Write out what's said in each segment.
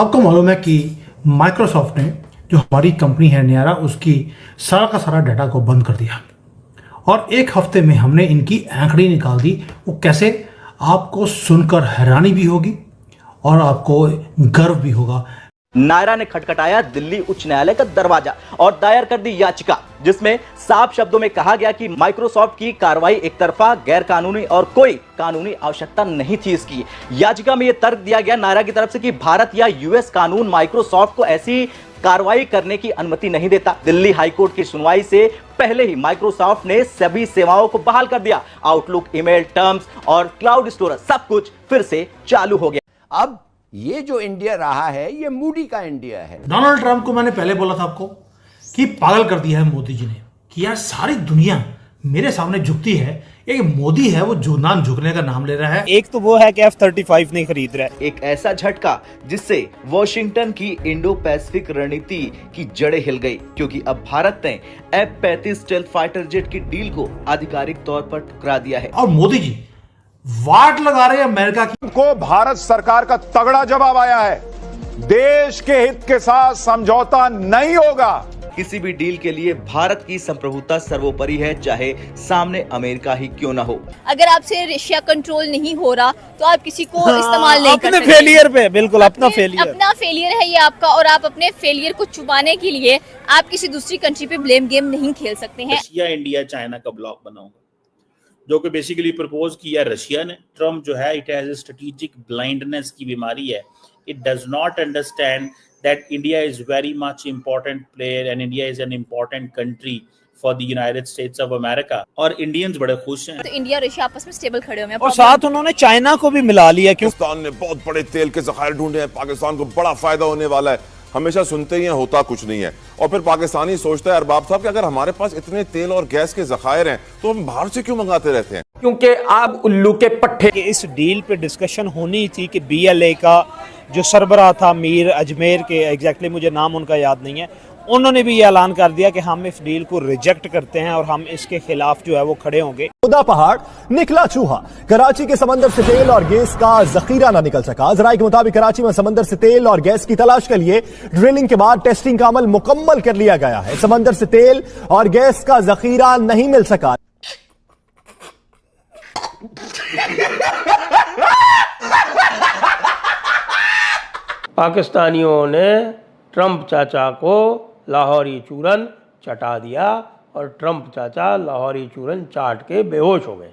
आपको मालूम है कि माइक्रोसॉफ्ट ने जो हमारी कंपनी है न्यारा उसकी सारा का सारा डाटा को बंद कर दिया और एक हफ्ते में हमने इनकी आंकड़ी निकाल दी। वो कैसे, आपको सुनकर हैरानी भी होगी और आपको गर्व भी होगा। नायरा ने खटखटाया दिल्ली उच्च न्यायालय का दरवाजा और दायर कर दी याचिका, जिसमें साफ शब्दों में कहा गया कि माइक्रोसॉफ्ट की कार्रवाई एक तरफा, गैर कानूनी और कोई कानूनी आवश्यकता नहीं थी इसकी। याचिका में यह तर्क दिया गया नायरा की तरफ से कि भारत या यूएस कानून माइक्रोसॉफ्ट को ऐसी कार्रवाई करने की अनुमति नहीं देता। दिल्ली हाईकोर्ट की सुनवाई से पहले ही माइक्रोसॉफ्ट ने सभी सेवाओं को बहाल कर दिया। आउटलुक, ईमेल, टर्म्स और क्लाउड स्टोरेज सब कुछ फिर से चालू हो गया। अब ये जो इंडिया रहा है ये मूडी का इंडिया है। डोनाल्ड ट्रंप को मैंने पहले बोला था आपको कि पागल कर दिया है मोदी जी ने कि यार सारी दुनिया मेरे सामने झुकती है, एक मोदी है वो जो नाम झुकने का नाम ले रहा है। एक तो वो है कि F-35 नहीं खरीद रहा है। एक ऐसा झटका जिससे वॉशिंगटन की इंडो पैसिफिक रणनीति की जड़ें हिल गई, क्योंकि अब भारत ने F-35 स्टेल्थ फाइटर जेट की डील को आधिकारिक तौर पर ठुकरा दिया है। और मोदी जी वाट लगा रहे हैं अमेरिका की। को भारत सरकार का तगड़ा जवाब आया है, देश के हित के साथ समझौता नहीं होगा। किसी भी डील के लिए भारत की संप्रभुता सर्वोपरि है, चाहे सामने अमेरिका ही क्यों ना हो। अगर आपसे रशिया कंट्रोल नहीं हो रहा तो आप किसी को इस्तेमाल नहीं कर सकते। अपने फेलियर पे, बिल्कुल अपना फेलियर है ये आपका, और आप अपने फेलियर को छुपाने के लिए आप किसी दूसरी कंट्री पे ब्लेम गेम नहीं खेल सकते हैं। रशिया, इंडिया, चाइना का ब्लॉक बनाऊंगा, जो कि बेसिकली प्रपोज किया रशिया ने। ट्रम्प जो है, it has a strategic blindness की बीमारी है। It does not understand that India is very much important player and India is an important country for the United States of America। और Indians बड़े खुश हैं। तो इंडिया रशिया आपस में स्टेबल खड़े हुए हैं और साथ उन्होंने चाइना को भी मिला लिया। पाकिस्तान ने बहुत बड़े तेल के ज़खायर ढूंढे हैं, पाकिस्तान को बड़ा फायदा होने वाला है। हमेशा सुनते ही हैं, होता कुछ नहीं है। और फिर पाकिस्तानी सोचता है अरबाब साहब कि अगर हमारे पास इतने तेल और गैस के ज़खायर हैं तो हम बाहर से क्यों मंगाते रहते हैं? क्योंकि आप उल्लू के पट्टे। इस डील पे डिस्कशन होनी थी कि BLA का जो सरबराह था मीर अजमेर के, एग्जैक्टली मुझे नाम उनका याद नहीं है, उन्होंने भी ये ऐलान कर दिया कि हम इस डील को रिजेक्ट करते हैं और हम इसके खिलाफ जो है वो खड़े होंगे। खुदा पहाड़ निकला चूहा, कराची के समंदर से तेल और गैस का जखीरा ना निकल सका। जराये के मुताबिक कराची में समंदर से तेल और गैस की तलाश के लिए ड्रिलिंग के बाद टेस्टिंग का अमल मुकम्मल कर लिया गया है। समंदर से तेल और गैस का जखीरा नहीं मिल सका। पाकिस्तानियों ने ट्रंप चाचा को लाहौरी चूरन चटा दिया और ट्रंप चाचा लाहौरी चूरन चाट के बेहोश हो गए।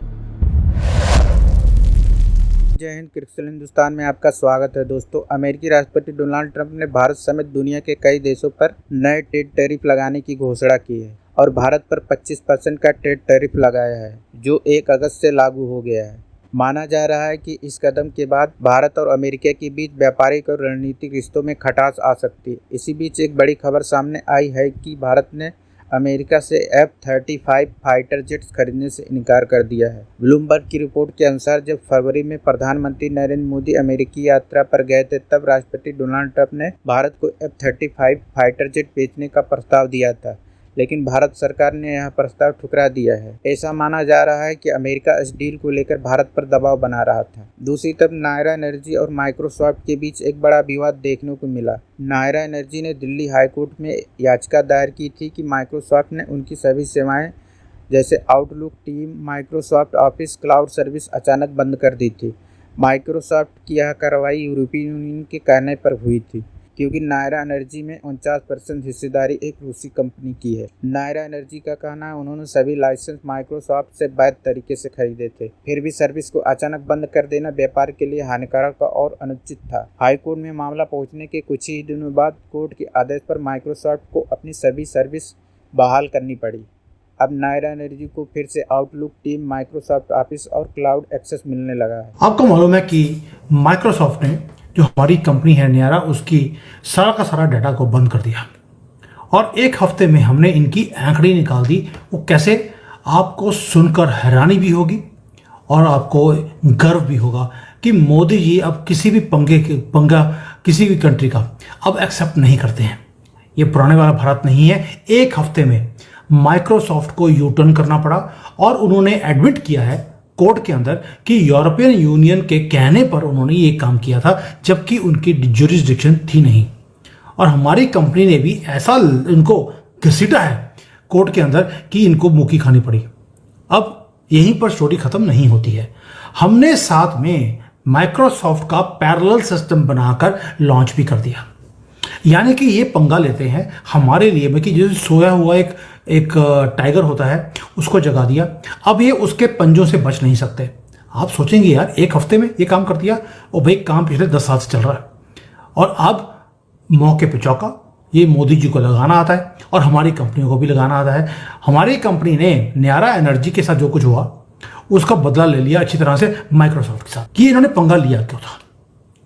जय हिंद, क्रिकेट हिंदुस्तान में आपका स्वागत है दोस्तों। अमेरिकी राष्ट्रपति डोनाल्ड ट्रंप ने भारत समेत दुनिया के कई देशों पर नए ट्रेड टैरिफ लगाने की घोषणा की है और भारत पर 25% का ट्रेड टैरिफ लगाया है, जो 1 अगस्त से लागू हो गया है। माना जा रहा है कि इस कदम के बाद भारत और अमेरिका के बीच व्यापारिक और रणनीतिक रिश्तों में खटास आ सकती है। इसी बीच एक बड़ी खबर सामने आई है कि भारत ने अमेरिका से F-35 फाइटर जेट्स खरीदने से इनकार कर दिया है। ब्लूमबर्ग की रिपोर्ट के अनुसार जब फरवरी में प्रधानमंत्री नरेंद्र मोदी अमेरिकी यात्रा पर गए थे, तब राष्ट्रपति डोनाल्ड ट्रंप ने भारत को F-35 फाइटर जेट बेचने का प्रस्ताव दिया था, लेकिन भारत सरकार ने यह प्रस्ताव ठुकरा दिया है। ऐसा माना जा रहा है कि अमेरिका इस डील को लेकर भारत पर दबाव बना रहा था। दूसरी तरफ नायरा एनर्जी और माइक्रोसॉफ्ट के बीच एक बड़ा विवाद देखने को मिला। नायरा एनर्जी ने दिल्ली हाईकोर्ट में याचिका दायर की थी कि माइक्रोसॉफ्ट ने उनकी सभी सेवाएं जैसे outlook, team, Microsoft office, cloud service अचानक बंद कर दी थी। माइक्रोसॉफ्ट की यह कार्रवाई यूरोपीय यूनियन के कहने पर हुई थी, क्योंकि नायरा एनर्जी में 49% हिस्सेदारी एक रूसी कंपनी की है। नायरा एनर्जी का कहना है उन्होंने सभी लाइसेंस माइक्रोसॉफ्ट से वैध तरीके से खरीदे थे, फिर भी सर्विस को अचानक बंद कर देना व्यापार के लिए हानिकारक और अनुचित था। हाईकोर्ट में मामला पहुंचने के कुछ ही दिनों बाद कोर्ट के आदेश पर माइक्रोसॉफ्ट को अपनी सभी सर्विस बहाल करनी पड़ी। अब नायरा एनर्जी को फिर से आउटलुक, टीम, माइक्रोसॉफ्ट ऑफिस और क्लाउड एक्सेस मिलने लगा है। आपको मालूम है कि माइक्रोसॉफ्ट ने जो हमारी कंपनी है न्यारा उसकी सारा का सारा डाटा को बंद कर दिया और एक हफ्ते में हमने इनकी आंकड़ी निकाल दी। वो कैसे, आपको सुनकर हैरानी भी होगी और आपको गर्व भी होगा कि मोदी जी अब किसी भी पंगा किसी भी कंट्री का अब एक्सेप्ट नहीं करते हैं। ये पुराने वाला भारत नहीं है। एक हफ्ते में माइक्रोसॉफ्ट को यू टर्न करना पड़ा और उन्होंने एडमिट किया है कोर्ट के अंदर कि यूरोपियन यूनियन के कहने पर उन्होंने ये काम किया था, जबकि उनकी जुरिस्डिक्शन थी नहीं। और हमारी कंपनी ने भी ऐसा इनको घसीटा है कोर्ट के अंदर कि इनको मुक्की खानी पड़ी। अब यहीं पर स्टोरी खत्म नहीं होती है। हमने साथ में माइक्रोसॉफ्ट का पैरेलल सिस्टम बनाकर लॉन्च भी कर दिया। यानी कि ये पंगा लेते हैं हमारे लिए में कि जैसे सोया हुआ एक टाइगर होता है, उसको जगा दिया, अब ये उसके पंजों से बच नहीं सकते। आप सोचेंगे यार एक हफ्ते में ये काम कर दिया, और भाई काम पिछले 10 साल से चल रहा है, और अब मौके पे चौका। ये मोदी जी को लगाना आता है और हमारी कंपनियों को भी लगाना आता है। हमारी कंपनी ने न्यारा एनर्जी के साथ जो कुछ हुआ उसका बदला ले लिया अच्छी तरह से माइक्रोसॉफ्ट के साथ। कि इन्होंने पंगा लिया क्यों था?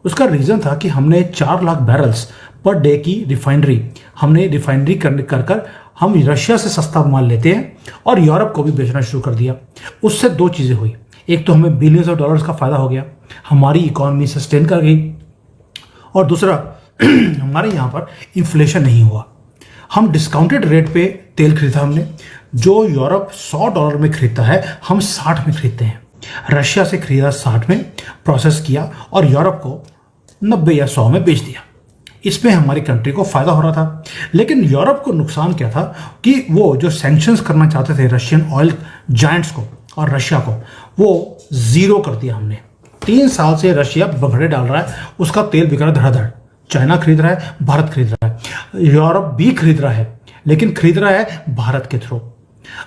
उसका रीजन था कि हमने 4 लाख बैरल्स पर डे की रिफाइनरी कर हम रशिया से सस्ता माल लेते हैं और यूरोप को भी बेचना शुरू कर दिया। उससे 2 चीज़ें हुई। एक तो हमें बिलियंस ऑफ डॉलर्स का फायदा हो गया, हमारी इकोनॉमी सस्टेन कर गई, और दूसरा हमारे यहाँ पर इन्फ्लेशन नहीं हुआ। हम डिस्काउंटेड रेट पे तेल खरीदा हमने, जो यूरोप $100 में खरीदता है हम 60 में खरीदते हैं। रशिया से खरीदा 60 में, प्रोसेस किया और यूरोप को 90 या 100 में बेच दिया। इसमें हमारी कंट्री को फायदा हो रहा था। लेकिन यूरोप को नुकसान क्या था कि वो जो सैंक्शंस करना चाहते थे रशियन ऑयल जायंट्स को और रशिया को, वो जीरो कर दिया हमने। 3 साल से रशिया बगड़े डाल रहा है, उसका तेल बिक रहा है धड़ाधड़। चाइना खरीद रहा है, भारत खरीद रहा है, यूरोप भी खरीद रहा है, लेकिन खरीद रहा है भारत के थ्रू।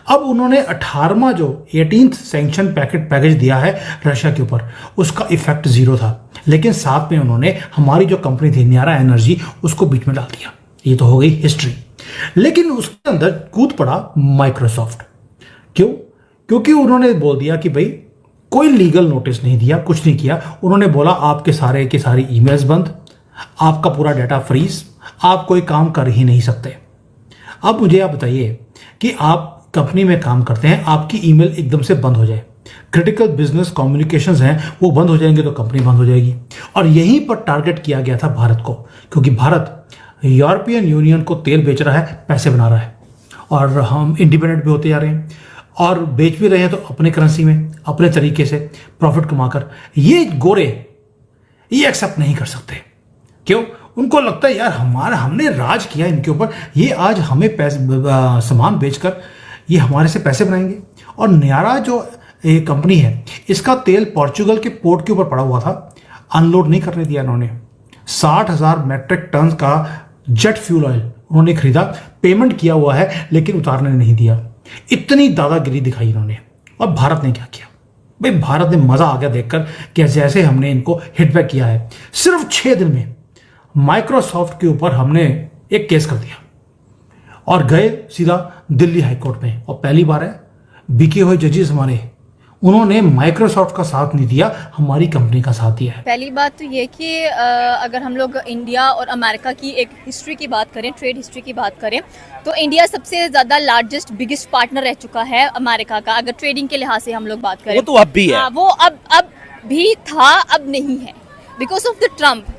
अब उन्होंने 18वां जो 18th सैंक्शन पैकेज दिया है रशिया के ऊपर, उसका इफेक्ट 0 था। लेकिन साथ में उन्होंने हमारी जो कंपनी थी न्यारा एनर्जी, उसको बीच में डाल दिया। ये तो हो गई हिस्ट्री। लेकिन उसके अंदर कूद पड़ा माइक्रोसॉफ्ट। क्यों? क्योंकि उन्होंने बोल दिया कि भाई कोई लीगल नोटिस नहीं दिया, कुछ नहीं किया। उन्होंने बोला आपके सारे के सारी ईमेल्स बंद, आपका पूरा डाटा फ्रीज, आप कोई काम कर ही नहीं सकते। अब मुझे आप बताइए कि आप कंपनी में काम करते हैं, आपकी ईमेल एकदम से बंद हो जाए, क्रिटिकल बिजनेस कम्युनिकेशंस हैं वो बंद हो जाएंगे तो कंपनी बंद हो जाएगी। और यहीं पर टारगेट किया गया था भारत को, क्योंकि भारत यूरोपियन यूनियन को तेल बेच रहा है, पैसे बना रहा है, और हम इंडिपेंडेंट भी होते जा रहे हैं और बेच भी रहे हैं तो अपने करेंसी में, अपने तरीके से प्रॉफिट कमाकर। ये गोरे ये एक्सेप्ट नहीं कर सकते। क्यों? उनको लगता है यार हमने राज किया इनके ऊपर, ये आज हमें सामान बेचकर ये हमारे से पैसे बनाएंगे। और न्यारा जो कंपनी है, इसका तेल पोर्चुगल के पोर्ट के ऊपर पड़ा हुआ था, अनलोड नहीं करने दिया इन्होंने। 60,000 मेट्रिक टन का जेट फ्यूल ऑयल उन्होंने खरीदा, पेमेंट किया हुआ है, लेकिन उतारने नहीं दिया। इतनी दादागिरी दिखाई इन्होंने। और भारत ने क्या किया? भाई भारत ने मजा आ गया देखकर कि जैसे हमने इनको हिटबैक किया है। सिर्फ 6 दिन में माइक्रोसॉफ्ट के ऊपर हमने एक केस कर दिया और गए सीधा दिल्ली हाईकोर्ट में। और पहली बार है बिके हुए जजेस हमारे, उन्होंने माइक्रोसॉफ्ट का साथ नहीं दिया, हमारी कंपनी का साथ दिया है। पहली बात तो ये कि अगर हम लोग इंडिया और अमेरिका की एक हिस्ट्री की बात करें, ट्रेड हिस्ट्री की बात करें, तो इंडिया सबसे ज़्यादा लार्जेस्ट बिगेस्ट पार्टनर रह चुका है अमेरिका का। अगर ट्रेडिंग के लिहाज से हम लोग बात करें, वो तो अब भी है। वो अब भी था, अब नहीं है, बिकॉज ऑफ द ट्रम्प।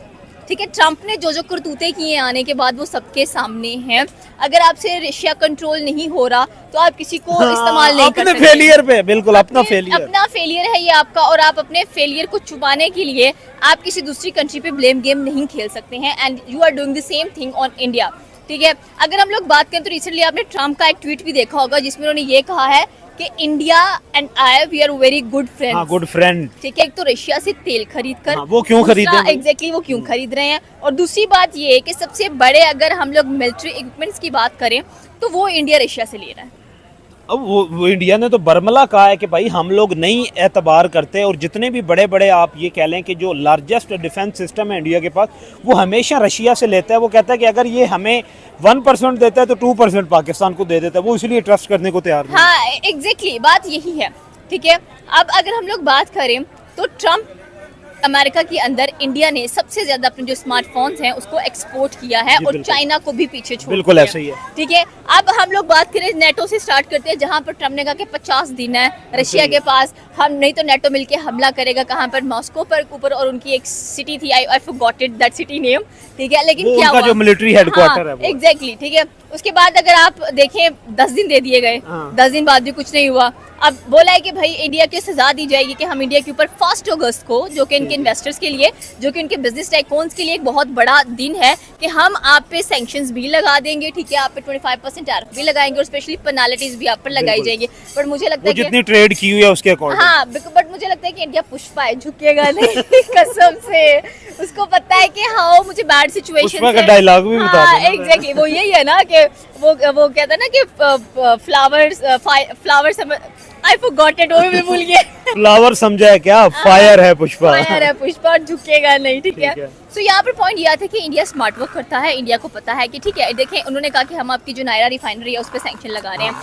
ठीक है, ट्रम्प ने जो करतूते किए आने के बाद वो सबके सामने हैं। अगर आपसे रशिया कंट्रोल नहीं हो रहा तो आप किसी को इस्तेमाल नहीं कर सकते। अपने फेलियर पे, बिल्कुल अपना फेलियर है ये आपका, और आप अपने फेलियर को छुपाने के लिए आप किसी दूसरी कंट्री पे ब्लेम गेम नहीं खेल सकते हैं। And you are doing the same thing on India. ठीक है, अगर हम लोग बात करें तो रिसेंटली आपने ट्रम्प का एक ट्वीट भी देखा होगा जिसमें उन्होंने ये कहा है कि India and I we are very good friends. Good friend. ठीक है, एक तो रशिया से तेल खरीद कर वो क्यों खरीदे? एग्जैक्टली वो क्यों खरीद रहे हैं। और दूसरी बात ये है कि सबसे बड़े अगर हम लोग मिलिट्री इक्विपमेंट्स की बात करें तो वो इंडिया रशिया से ले रहा है। अब वो इंडिया ने तो बरमला कहा है कि भाई हम लोग नहीं एतबार करते, और जितने भी बड़े बड़े आप ये कह लें कि जो लार्जेस्ट डिफेंस सिस्टम है इंडिया के पास, वो हमेशा रशिया से लेता है। वो कहता है कि अगर ये हमें 1% देता है तो 2% पाकिस्तान को दे देता है, वो इसलिए ट्रस्ट करने को तैयार नहीं। हाँ एग्जैक्टली, बात यही है। ठीक है, अब अगर हम लोग बात करें तो ट्रम्प अमेरिका के अंदर इंडिया ने सबसे ज्यादा अपने जो स्मार्टफोन्स हैं उसको एक्सपोर्ट किया है और चाइना को भी पीछे छोड़ बिल्कुल ऐसा ही है। ठीक है, अब हम लोग बात करें नेटो से स्टार्ट करते हैं, जहां पर ट्रम्प ने कहा कि 50 दिन है रशिया के पास, हम नहीं तो नेटो मिलके हमला करेगा। कहां पर? मॉस्को पर ऊपर, और उनकी एक सिटी थी, I forgot it that city name, ठीक है, लेकिन क्या हुआ, जो मिलिट्री हेडक्वार्टर है वो। एग्जैक्टली, ठीक है। उसके बाद अगर आप देखें 10 दिन दे दिए गए, 10 दिन बाद भी कुछ नहीं हुआ। अब बोला है कि भाई इंडिया की सजा दी जाएगी कि हम इंडिया के ऊपर 1 अगस्त को, जो कि इनके इन्वेस्टर्स के लिए, जो कि इनके बिजनेस टाइकून्स के लिए एक बहुत बड़ा दिन है, कि हम आप पे सैंक्शंस भी लगा देंगे, ठीक है, आप पे 25% टैरिफ भी लगाएंगे और स्पेशली पेनाल्टीज भी आप पर लगाई जाएगी। बट मुझे लगता है कि जितनी ट्रेड की हुई है उसके अकॉर्डिंग, हाँ, बट मुझे लगता है कि इंडिया पुष्पा है, झुकेगा नहीं कसम से। उसको पता है कि हाँ मुझे बैड सिचुएशन पुष्पा का डायलॉग भी बता दो। एग्जैक्टली, वो यही है ना कि वो कहता है ना कि फ्लावर्स आई फॉरगॉट इट, वो भी भूल गया। फ्लावर समझा है क्या? फायर है पुष्पा, फायर है पुष्पा और झुकेगा नहीं, ठीक है। तो यहाँ पर पॉइंट यह था कि इंडिया स्मार्ट वर्क करता है, इंडिया को पता है कि ठीक है, देखें उन्होंने कहा कि हम आपकी जो नायरा रिफाइनरी है उस पर सैंक्शन लगा रहे हैं।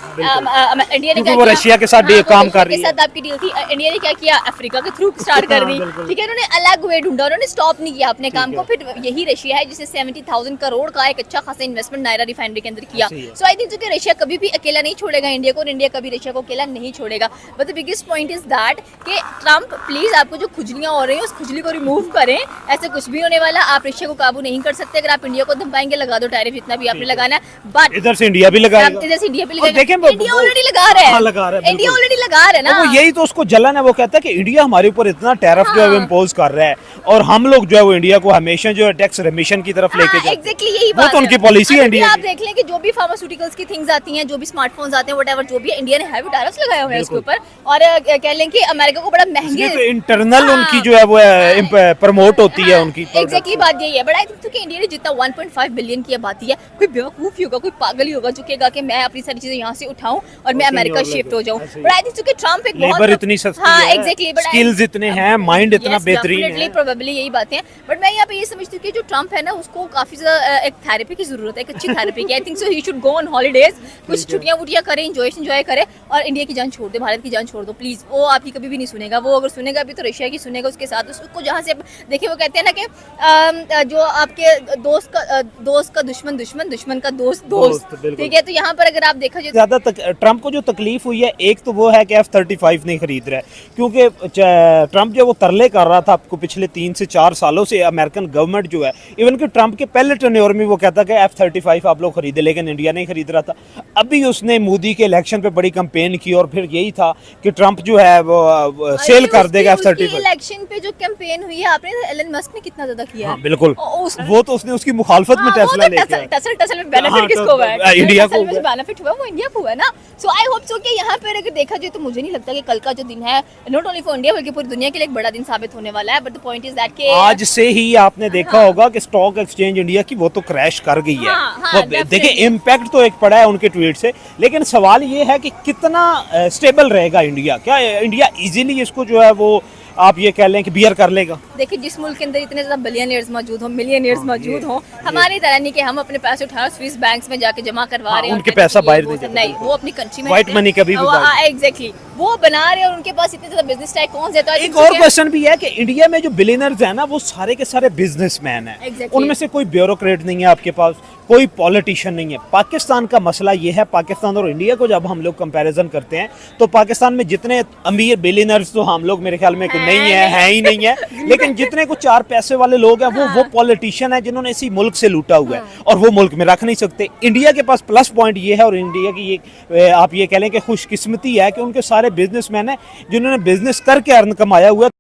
इंडिया ने क्या वो रशिया के साथ काम कर रही है, साथ आपकी डील थी। इंडिया ने क्या किया? अफ्रीका के थ्रू स्टार्ट कर दी, ठीक है। उन्होंने अलग वे ढूंढा, उन्होंने स्टॉप नहीं किया अपने काम को। फिर यही रशिया है जिसे 70,000 करोड़ का एक अच्छा खासा इन्वेस्टमेंट नायरा रिफाइनरी के अंदर किया। सो आई थिंक कि रशिया कभी भी अकेला नहीं छोड़ेगा इंडिया को, और इंडिया कभी रशिया को अकेला नहीं छोड़ेगा। But the biggest point is that कि ट्रम्प प्लीज आपको जो खुजलियां हो रही हैं उस खुजली को रिमूव करें। ऐसे कुछ भी होने वाला, आप रशिया को काबू नहीं कर सकते। अगर आप इंडिया को धमकाएंगे, लगा दो टैरिफ जितना भी आपने लगाना है, बट इधर से इंडिया भी लगाएगा, इधर से इंडिया भी लगाएगा। देखें इंडिया ऑलरेडी लगा रहा है, इंडिया ऑलरेडी लगा रहा है ना। वो यही तो उसको जलन है, वो कहता है कि इंडिया हमारे ऊपर इतना टैरिफ जो है इम्पोज कर रहा है और हम लोग जो है वो इंडिया को हमेशा जो है टैक्स रिमिशन की तरफ लेके जाते हैं। एग्जैक्टली यही वो बात तो उनकी पॉलिसी है इंडिया की। आप देख लें कि जो भी फार्मास्यूटिकल्स की थिंग्स आती हैं, जो भी स्मार्टफोन्स आते हैं, व्हाटएवर जो भी है, इंडिया ने हैवी टैरिफ्स लगाए हुए हैं उसके ऊपर। और कह लें कि अमेरिका को बड़ा महंगे इंटरनल उनकी जो है वो प्रमोट होती है उनकी। एग्जैक्टली बात यही है। बट आई थिंक कि इंडिया ने जितना 1.5 बिलियन की आबादी है, कोई बेवकूफ ही होगा, कोई पागल ही होगा जो कहेगा कि मैं अपनी सारी चीजें यहाँ से उठाऊं और मैं अमेरिका शिफ्ट हो जाऊं। बट आई थिंक कि ट्रम्प एक लेबर इतनी सस्ती है, एग्जैक्टली, स्किल्स इतने हैं, माइंड इतना बेहतरीन है, प्रोबेबली यही बातें हैं। बट मैं यहाँ पे ये समझती हूँ कि जो ट्रम्प है ना, उसको काफी ज्यादा एक थेरेपी की जरूरत है, एक अच्छी थेरेपी की। I think so he should go on holidays, कुछ छुट्टियां वुट्टियां करे, एंजॉय करे और इंडिया की जान छोड़ दे, भारत की जान छोड़ दो प्लीज। वो आपकी कभी भी नहीं सुनेगा, वो अगर सुनेगा भी तो रशिया की सुनेगा उसके साथ। उसको जहाँ से देखिए, वो कहते हैं ना कि जो आपके दोस्त का दुश्मन दुश्मन, दुश्मन का दोस्त, ठीक है। तो यहाँ पर अगर आप देखा जाए, ज्यादा ट्रम्प को जो तकलीफ हुई है, एक तो वो है कि F-35 नहीं खरीद रहा है, क्योंकि ट्रम्प जो वो तरले कर रहा था आपको पिछले 3 से 4 सालों से अमेरिकन गवर्नमेंट जो है, इवन कि ट्रम्प के पहले टेन्योर में वो कहता कि F-35 आप लोग खरीदे, लेकिन इंडिया नहीं खरीद रहा था। अभी उसने मोदी के इलेक्शन पे बड़ी कैंपेन की और फिर यही था कि ट्रम्प जो है वो सेल कर देगा F-35। इलेक्शन पे जो कैंपेन हुई है, आपने एलन मस्क ने कितना ज्यादा किया है। बिल्कुल, वो तो उसने उसकी मुखालफत में टेस्ला लेके आया। टसल में बेनिफिट किसको हुआ है? इंडिया को बेनिफिट हुआ, वो इंडिया को हुआ ना। सो आई होप सो कि यहाँ पर अगर देखा जाए तो मुझे नहीं लगता कि कल का जो दिन है नॉट ओनली फॉर इंडिया बल्कि पूरी दुनिया के लिए एक बड़ा दिन साबित होने वाला है। But the point is that कि आज से ही आपने देखा होगा कि स्टॉक एक्सचेंज इंडिया की वो तो क्रैश कर गई है। देखिए, इम्पैक्ट तो एक पड़ा है उनके ट्वीट से, लेकिन सवाल ये है कि कितना स्टेबल रहेगा इंडिया। क्या इंडिया इजीली इसको जो है वो आप ये कह लें कि बियर कर लेगा? देखिए, जिस मुल्क के अंदर इतने ज्यादा बिलियनियर्स मौजूद हो, मिलियनियर्स मौजूद हो, हमारी तरह नहीं कि हम अपने पैसे उठा स्विस बैंक्स में जाके जमा करवा रहे हैं, उनके पैसा बाहर नहीं, वो अपनी कंट्री में व्हाइट मनी कभी भी एग्जैक्टली वो बना रहे हैं और उनके पास इतने ज्यादा बिजनेस टाइकून्स है। तो एक और क्वेश्चन भी है कि इंडिया में जो बिलियनर्स हैं ना, वो सारे के सारे बिजनेसमैन हैं। उनमें से कोई ब्यूरोक्रेट नहीं है आपके पास, कोई पॉलिटिशियन नहीं है। पाकिस्तान का मसला ये है, पाकिस्तान और इंडिया को जब हम लोग कंपैरिजन करते हैं तो पाकिस्तान में जितने अमीर बिलियनर्स तो हम लोग मेरे ख्याल में नहीं है ही नहीं है, लेकिन जितने कुछ 4 पैसे वाले लोग हैं वो पॉलिटिशियन है जिन्होंने इसी मुल्क से लूटा हुआ है और वो मुल्क में रख नहीं सकते। इंडिया के पास प्लस पॉइंट ये है और इंडिया की ये आप ये कह लें कि खुशकिस्मती है कि उनके सारे बिजनेसमैन हैं जिन्होंने बिजनेस करके अर्न कमाया हुआ है।